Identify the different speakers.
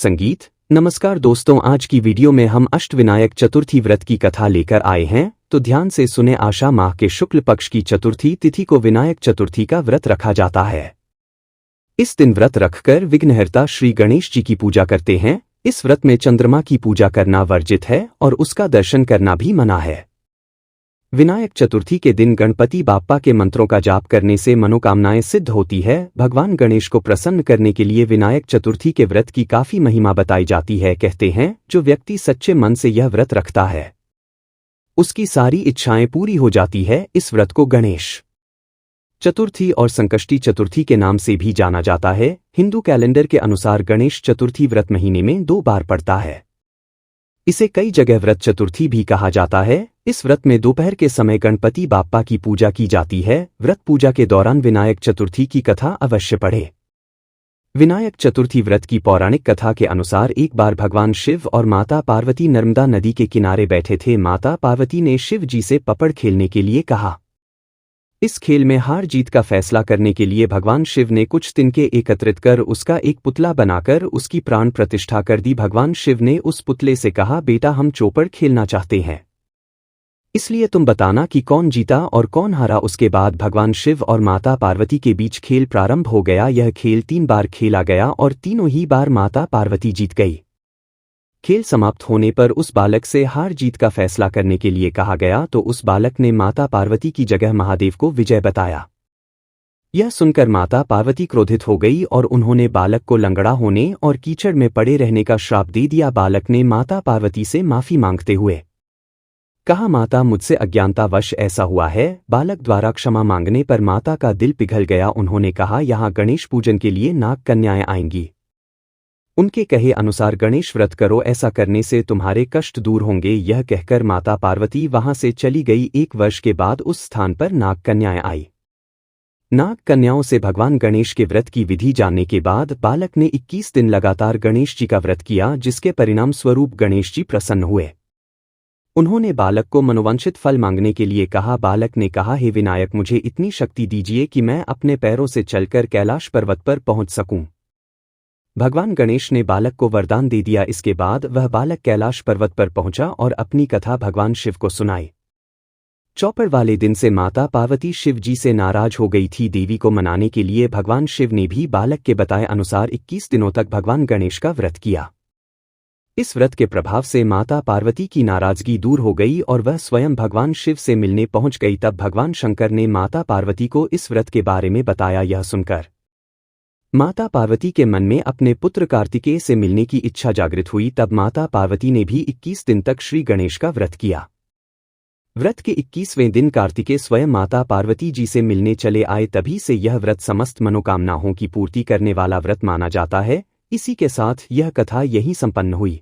Speaker 1: संगीत। नमस्कार दोस्तों, आज की वीडियो में हम अष्टविनायक चतुर्थी व्रत की कथा लेकर आए हैं, तो ध्यान से सुने। आषाढ़ माह के शुक्ल पक्ष की चतुर्थी तिथि को विनायक चतुर्थी का व्रत रखा जाता है। इस दिन व्रत रखकर विघ्नहर्ता श्री गणेश जी की पूजा करते हैं। इस व्रत में चंद्रमा की पूजा करना वर्जित है और उसका दर्शन करना भी मना है। विनायक चतुर्थी के दिन गणपति बाप्पा के मंत्रों का जाप करने से मनोकामनाएं सिद्ध होती है। भगवान गणेश को प्रसन्न करने के लिए विनायक चतुर्थी के व्रत की काफी महिमा बताई जाती है। कहते हैं, जो व्यक्ति सच्चे मन से यह व्रत रखता है उसकी सारी इच्छाएं पूरी हो जाती है। इस व्रत को गणेश चतुर्थी और संकष्टी चतुर्थी के नाम से भी जाना जाता है। हिंदू कैलेंडर के अनुसार गणेश चतुर्थी व्रत महीने में 2 बार पड़ता है। इसे कई जगह व्रत चतुर्थी भी कहा जाता है। इस व्रत में दोपहर के समय गणपति बाप्पा की पूजा की जाती है। व्रत पूजा के दौरान विनायक चतुर्थी की कथा अवश्य पढ़ें। विनायक चतुर्थी व्रत की पौराणिक कथा के अनुसार एक बार भगवान शिव और माता पार्वती नर्मदा नदी के किनारे बैठे थे। माता पार्वती ने शिव जी से पकड़ खेलने के लिए कहा। इस खेल में हार जीत का फैसला करने के लिए भगवान शिव ने कुछ तिनके एकत्रित कर उसका एक पुतला बनाकर उसकी प्राण प्रतिष्ठा कर दी। भगवान शिव ने उस पुतले से कहा, बेटा हम चौपड़ खेलना चाहते हैं, इसलिए तुम बताना कि कौन जीता और कौन हारा। उसके बाद भगवान शिव और माता पार्वती के बीच खेल प्रारंभ हो गया। यह खेल 3 बार खेला गया और तीनों ही बार माता पार्वती जीत गई। खेल समाप्त होने पर उस बालक से हार जीत का फैसला करने के लिए कहा गया, तो उस बालक ने माता पार्वती की जगह महादेव को विजय बताया। यह सुनकर माता पार्वती क्रोधित हो गई और उन्होंने बालक को लंगड़ा होने और कीचड़ में पड़े रहने का श्राप दे दिया। बालक ने माता पार्वती से माफी मांगते हुए कहा, माता मुझसे अज्ञानतावश ऐसा हुआ है। बालक द्वारा क्षमा मांगने पर माता का दिल पिघल गया। उन्होंने कहा, यहाँ गणेश पूजन के लिए नाग कन्याएं आएंगी, उनके कहे अनुसार गणेश व्रत करो, ऐसा करने से तुम्हारे कष्ट दूर होंगे। यह कहकर माता पार्वती वहां से चली गई। 1 वर्ष के बाद उस स्थान पर नाग कन्याएं आई। नाग कन्याओं से भगवान गणेश के व्रत की विधि जानने के बाद बालक ने 21 दिन लगातार गणेश जी का व्रत किया, जिसके परिणाम स्वरूप गणेश जी प्रसन्न हुए। उन्होंने बालक को मनोवांछित फल मांगने के लिए कहा। बालक ने कहा, हे विनायक, मुझे इतनी शक्ति दीजिए कि मैं अपने पैरों से चलकर कैलाश पर्वत पर पहुंच सकूं। भगवान गणेश ने बालक को वरदान दे दिया। इसके बाद वह बालक कैलाश पर्वत पर पहुंचा और अपनी कथा भगवान शिव को सुनाई। चौपड़ वाले दिन से माता पार्वती शिव जी से नाराज हो गई थी। देवी को मनाने के लिए भगवान शिव ने भी बालक के बताए अनुसार 21 दिनों तक भगवान गणेश का व्रत किया। इस व्रत के प्रभाव से माता पार्वती की नाराजगी दूर हो गई और वह स्वयं भगवान शिव से मिलने पहुंच गई। तब भगवान शंकर ने माता पार्वती को इस व्रत के बारे में बताया। यह सुनकर माता पार्वती के मन में अपने पुत्र कार्तिकेय से मिलने की इच्छा जागृत हुई। तब माता पार्वती ने भी 21 दिन तक श्री गणेश का व्रत किया। व्रत के 21वें दिन कार्तिकेय स्वयं माता पार्वती जी से मिलने चले आए। तभी से यह व्रत समस्त मनोकामनाओं की पूर्ति करने वाला व्रत माना जाता है। इसी के साथ यह कथा यहीं संपन्न हुई।